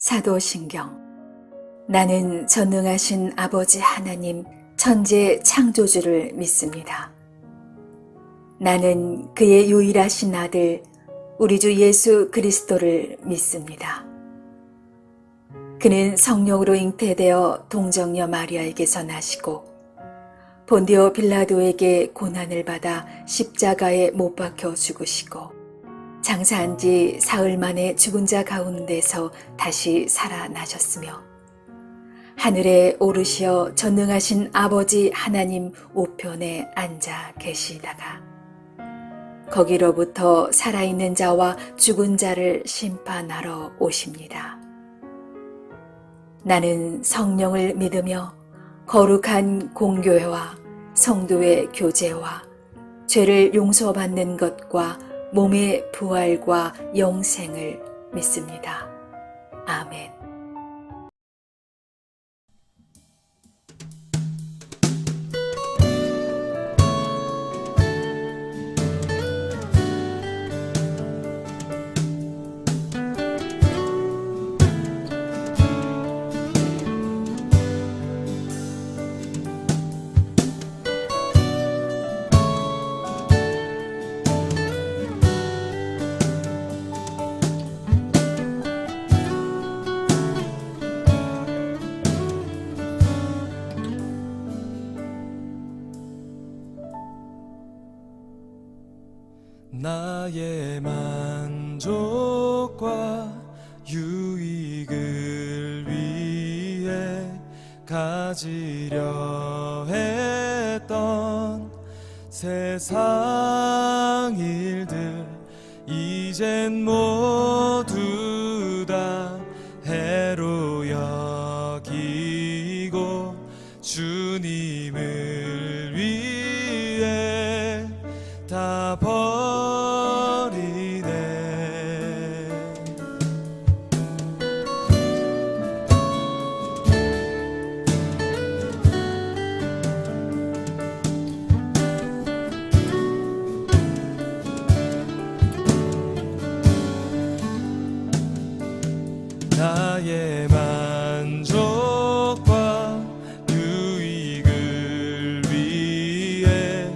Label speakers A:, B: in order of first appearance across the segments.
A: 사도신경. 나는 전능하신 아버지 하나님 천재 창조주를 믿습니다. 나는 그의 유일하신 아들 우리 주 예수 그리스도를 믿습니다. 그는 성령으로 잉태되어 동정녀 마리아에게서 나시고 본디오 빌라도에게 고난을 받아 십자가에 못 박혀 죽으시고 장사한 지 사흘 만에 죽은 자 가운데서 다시 살아나셨으며 하늘에 오르시어 전능하신 아버지 하나님 우편에 앉아 계시다가 거기로부터 살아있는 자와 죽은 자를 심판하러 오십니다. 나는 성령을 믿으며 거룩한 공교회와 성도의 교제와 죄를 용서받는 것과 몸의 부활과 영생을 믿습니다. 아멘.
B: 나의 만족과 유익을 위해 가지려 했던 세상 일들 이젠 모두 다 해로 여기고 주님을 위해 다 버리네. 나의 만족과 유익을 위해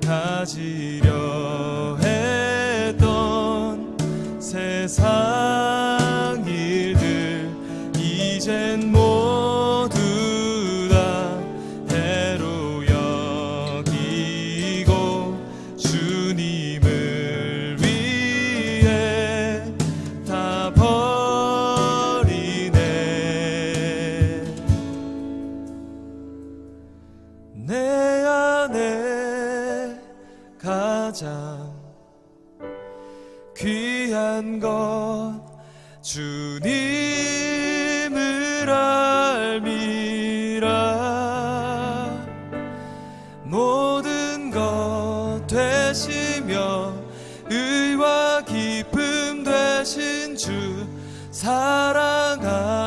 B: 가지려 했던 세상 일들 이젠 모두 다 해로 여기고 주님을 위해 다 버리네. 내 안에 가장 귀한 것 주님을 알미라. 모든 것 되시며 의와 기쁨 되신 주 사랑합니다.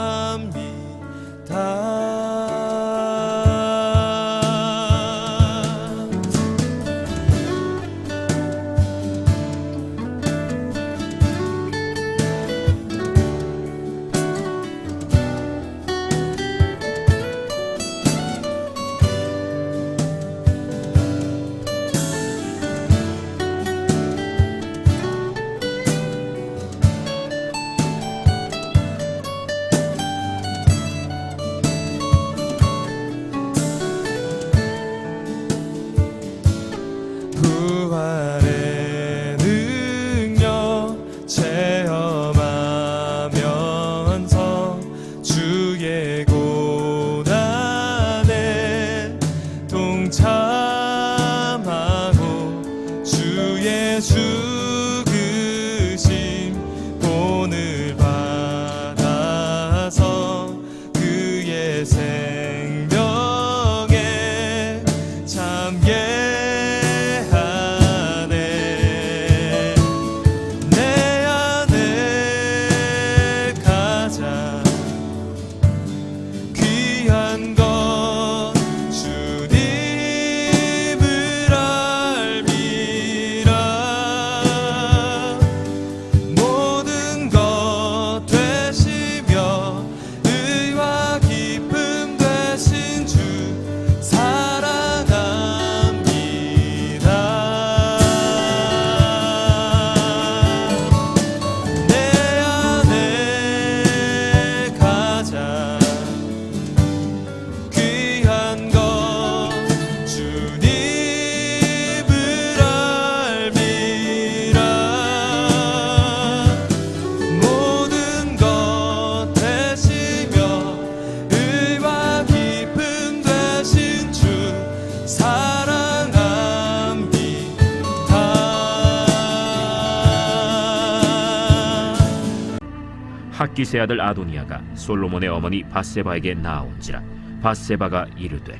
C: 기스의 아들 아도니아가 솔로몬의 어머니 밧세바에게 나아온지라. 밧세바가 이르되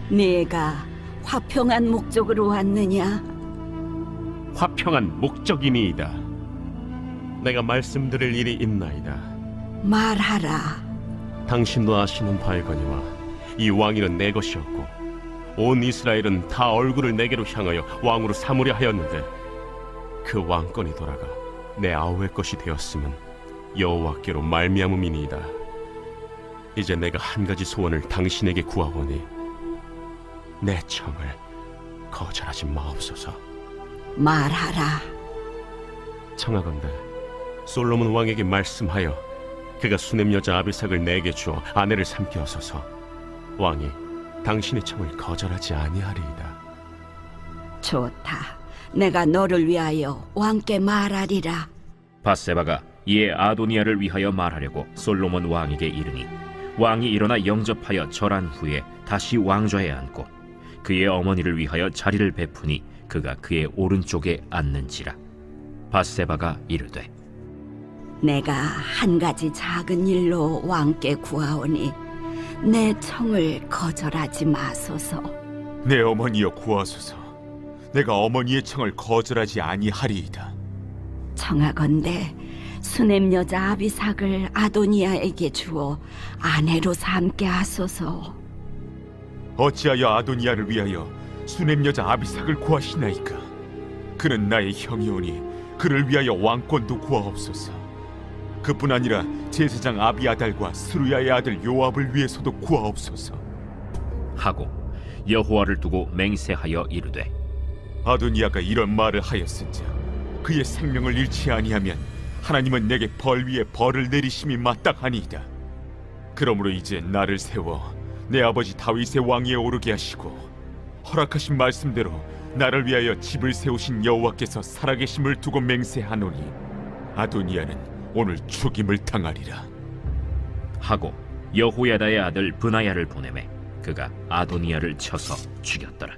D: 네가 화평한 목적으로 왔느냐?
E: 화평한 목적이니이다. 내가 말씀드릴 일이 있나이다.
D: 말하라.
E: 당신도 아시는 바이거니와 이 왕위는 내 것이었고 온 이스라엘은 다 얼굴을 내게로 향하여 왕으로 삼으려 하였는데 그 왕권이 돌아가 내 아우의 것이 되었음은 여호와께로 말미암음이니이다. 이제 내가 한 가지 소원을 당신에게 구하오니 내 청을 거절하지 마옵소서.
D: 말하라.
E: 청하건대 솔로몬 왕에게 말씀하여 그가 수냄 여자 아비삭을 내게 주어 아내를 삼게 하소서. 왕이 당신의 청을 거절하지 아니하리이다.
D: 좋다. 내가 너를 위하여 왕께 말하리라.
C: 밧세바가 이에 아도니아를 위하여 말하려고 솔로몬 왕에게 이르니 왕이 일어나 영접하여 절한 후에 다시 왕좌에 앉고 그의 어머니를 위하여 자리를 베푸니 그가 그의 오른쪽에 앉는지라. 밧세바가 이르되
D: 내가 한 가지 작은 일로 왕께 구하오니 내 청을 거절하지 마소서.
F: 내 어머니여 구하소서. 내가 어머니의 청을 거절하지 아니하리이다.
D: 청하건대 수냄 여자 아비삭을 아도니아에게 주어 아내로 삼게 하소서.
F: 어찌하여 아도니아를 위하여 수냄 여자 아비삭을 구하시나이까? 그는 나의 형이오니 그를 위하여 왕권도 구하옵소서. 그뿐 아니라 제사장 아비아달과 스루야의 아들 요압을 위해서도 구하옵소서.
C: 하고 여호와를 두고 맹세하여 이르되
F: 아도니아가 이런 말을 하였은즉 그의 생명을 잃지 아니하면 하나님은 내게 벌 위에 벌을 내리심이 마땅하니이다. 그러므로 이제 나를 세워 내 아버지 다윗의 왕위에 오르게 하시고 허락하신 말씀대로 나를 위하여 집을 세우신 여호와께서 살아계심을 두고 맹세하노니 아도니아는 오늘 죽임을 당하리라.
C: 하고 여호야다의 아들 브나야를 보내매 그가 아도니아를 쳐서 죽였더라.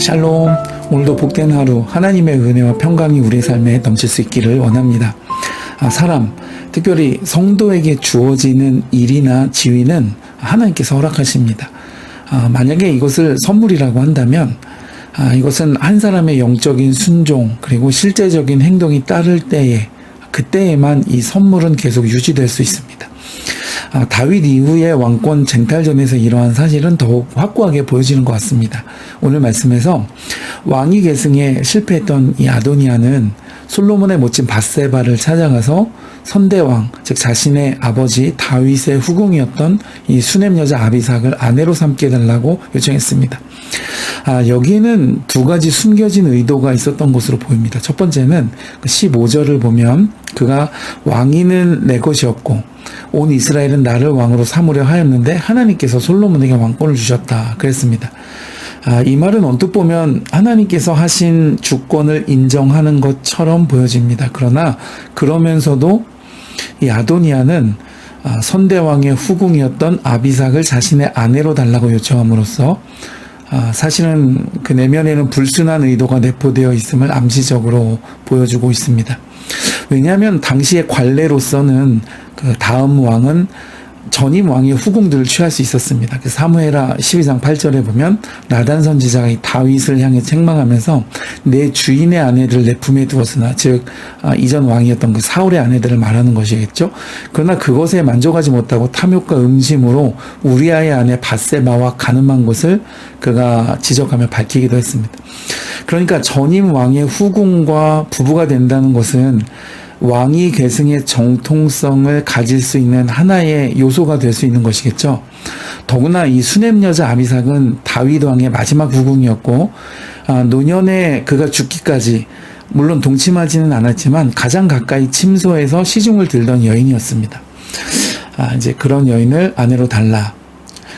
G: 샬롬. 오늘도 복된 하루 하나님의 은혜와 평강이 우리의 삶에 넘칠 수 있기를 원합니다. 사람, 특별히 성도에게 주어지는 일이나 지위는 하나님께서 허락하십니다. 만약에 이것을 선물이라고 한다면 이것은 한 사람의 영적인 순종 그리고 실제적인 행동이 따를 때에 그때에만 이 선물은 계속 유지될 수 있습니다. 다윗 이후의 왕권 쟁탈전에서 이러한 사실은 더욱 확고하게 보여지는 것 같습니다. 오늘 말씀에서 왕위 계승에 실패했던 이 아도니아는 솔로몬의 모친 밧세바를 찾아가서 선대왕, 즉 자신의 아버지 다윗의 후궁이었던 이 수냄 여자 아비삭을 아내로 삼게 해달라고 요청했습니다. 여기에는 두 가지 숨겨진 의도가 있었던 것으로 보입니다. 첫 번째는 15절을 보면 그가 왕위는 내 것이었고 온 이스라엘은 나를 왕으로 삼으려 하였는데 하나님께서 솔로몬에게 왕권을 주셨다 그랬습니다. 이 말은 언뜻 보면 하나님께서 하신 주권을 인정하는 것처럼 보여집니다. 그러나 그러면서도 이 아도니아는 선대왕의 후궁이었던 아비삭을 자신의 아내로 달라고 요청함으로써 사실은 그 내면에는 불순한 의도가 내포되어 있음을 암시적으로 보여주고 있습니다. 왜냐하면 당시의 관례로서는 그 다음 왕은 전임 왕의 후궁들을 취할 수 있었습니다. 그래서 사무엘하 12장 8절에 보면 나단 선지자가 이 다윗을 향해 책망하면서 내 주인의 아내들을 내 품에 두었으나, 즉 이전 왕이었던 그 사울의 아내들을 말하는 것이겠죠. 그러나 그것에 만족하지 못하고 탐욕과 음심으로 우리아의 아내 밧세바와 가늠한 것을 그가 지적하며 밝히기도 했습니다. 그러니까 전임 왕의 후궁과 부부가 된다는 것은 왕위 계승의 정통성을 가질 수 있는 하나의 요소가 될 수 있는 것이겠죠. 더구나 이 수넴 여자 아비삭은 다윗 왕의 마지막 후궁이었고, 노년에 그가 죽기까지 물론 동침하지는 않았지만 가장 가까이 침소해서 시중을 들던 여인이었습니다. 이제 그런 여인을 아내로 달라.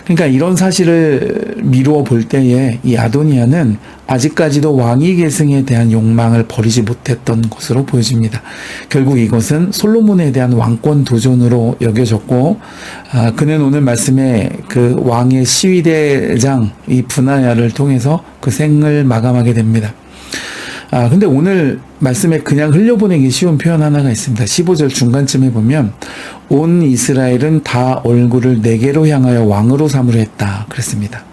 G: 그러니까 이런 사실을 미루어 볼 때에 이 아도니아는 아직까지도 왕위 계승에 대한 욕망을 버리지 못했던 것으로 보여집니다. 결국 이것은 솔로몬에 대한 왕권 도전으로 여겨졌고, 그는 오늘 말씀에 그 왕의 시위대장 이 브나야를 통해서 그 생을 마감하게 됩니다. 근데 오늘 말씀에 그냥 흘려보내기 쉬운 표현 하나가 있습니다. 15절 중간쯤에 보면 온 이스라엘은 다 얼굴을 내게로 향하여 왕으로 삼으려 했다 그랬습니다.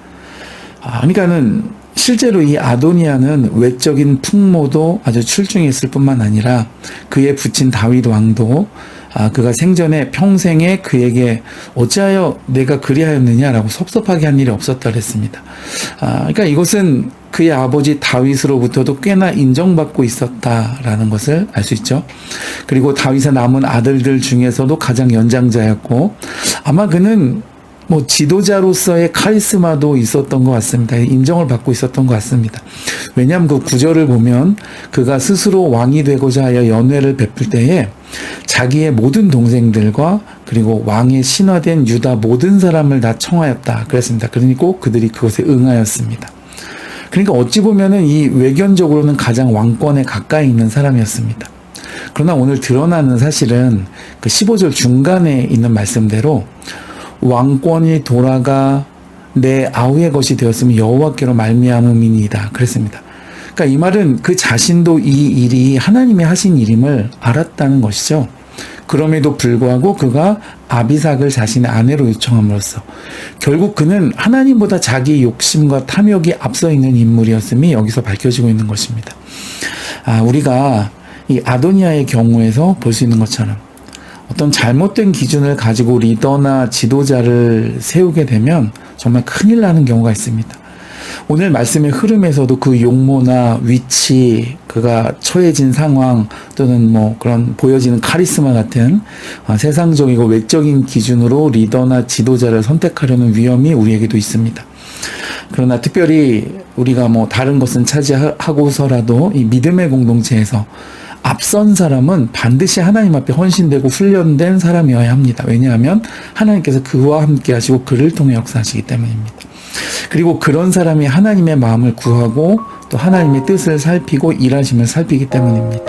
G: 그러니까는 실제로 이 아도니아는 외적인 풍모도 아주 출중했을 뿐만 아니라 그의 부친 다윗 왕도 그가 생전에 평생에 그에게 어찌하여 내가 그리하였느냐라고 섭섭하게 한 일이 없었다 그랬습니다. 그러니까 이것은 그의 아버지 다윗으로부터도 꽤나 인정받고 있었다라는 것을 알 수 있죠. 그리고 다윗의 남은 아들들 중에서도 가장 연장자였고, 아마 그는 지도자로서의 카리스마도 있었던 것 같습니다. 인정을 받고 있었던 것 같습니다. 왜냐하면 그 구절을 보면 그가 스스로 왕이 되고자 하여 연회를 베풀 때에 자기의 모든 동생들과 그리고 왕의 신화된 유다 모든 사람을 다 청하였다 그랬습니다. 그러니까 그들이 그것에 응하였습니다. 그러니까 어찌 보면은 이 외견적으로는 가장 왕권에 가까이 있는 사람이었습니다. 그러나 오늘 드러나는 사실은 그 15절 중간에 있는 말씀대로 왕권이 돌아가 내 아우의 것이 되었으면 여호와께로 말미암음이니이다 그랬습니다. 그러니까 이 말은 그 자신도 이 일이 하나님이 하신 일임을 알았다는 것이죠. 그럼에도 불구하고 그가 아비삭을 자신의 아내로 요청함으로써 결국 그는 하나님보다 자기 욕심과 탐욕이 앞서 있는 인물이었음이 여기서 밝혀지고 있는 것입니다. 우리가 이 아도니아의 경우에서 볼 수 있는 것처럼 어떤 잘못된 기준을 가지고 리더나 지도자를 세우게 되면 정말 큰일 나는 경우가 있습니다. 오늘 말씀의 흐름에서도 그 용모나 위치, 그가 처해진 상황 또는 그런 보여지는 카리스마 같은 세상적이고 외적인 기준으로 리더나 지도자를 선택하려는 위험이 우리에게도 있습니다. 그러나 특별히 우리가 다른 것은 차지하고서라도 이 믿음의 공동체에서 앞선 사람은 반드시 하나님 앞에 헌신되고 훈련된 사람이어야 합니다. 왜냐하면 하나님께서 그와 함께 하시고 그를 통해 역사하시기 때문입니다. 그리고 그런 사람이 하나님의 마음을 구하고 또 하나님의 뜻을 살피고 일하심을 살피기 때문입니다.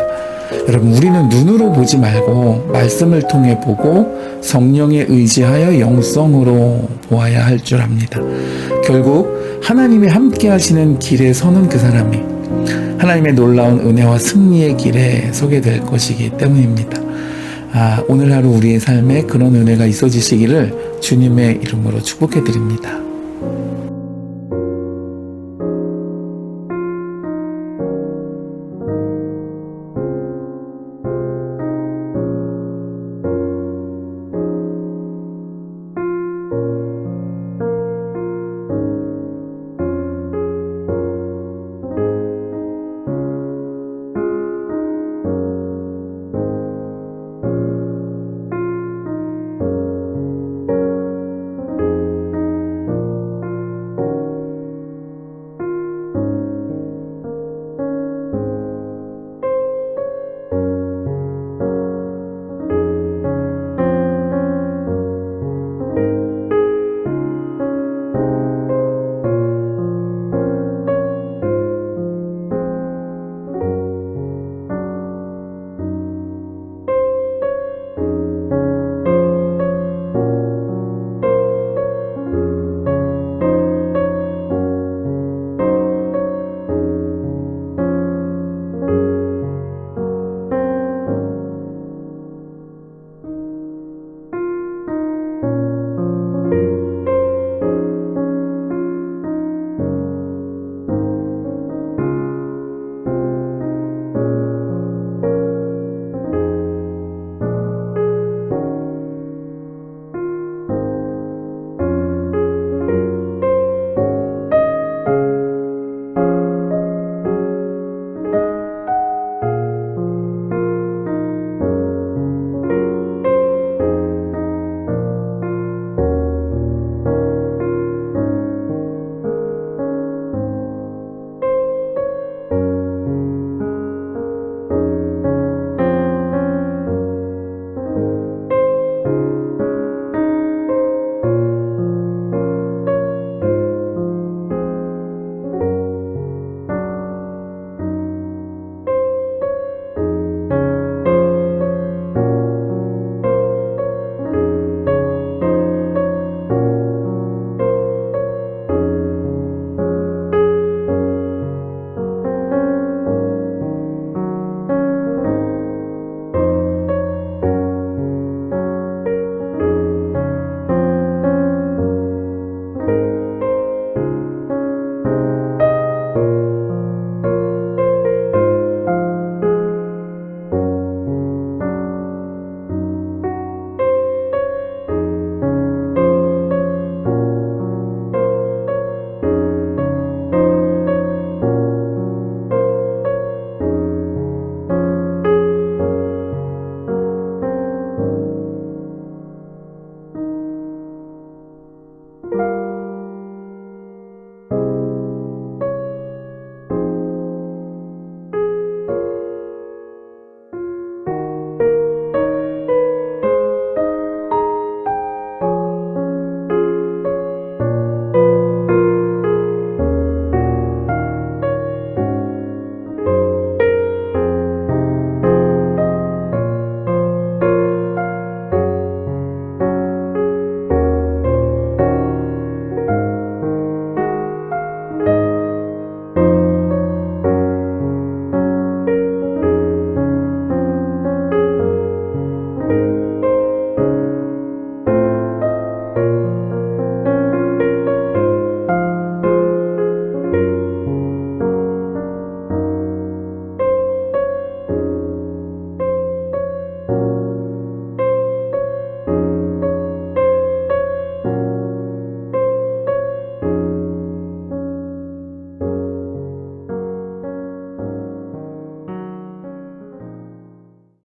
G: 여러분, 우리는 눈으로 보지 말고 말씀을 통해 보고 성령에 의지하여 영성으로 보아야 할 줄 압니다. 결국 하나님이 함께 하시는 길에 서는 그 사람이 하나님의 놀라운 은혜와 승리의 길에 서게 될 것이기 때문입니다. 오늘 하루 우리의 삶에 그런 은혜가 있어지시기를 주님의 이름으로 축복해 드립니다.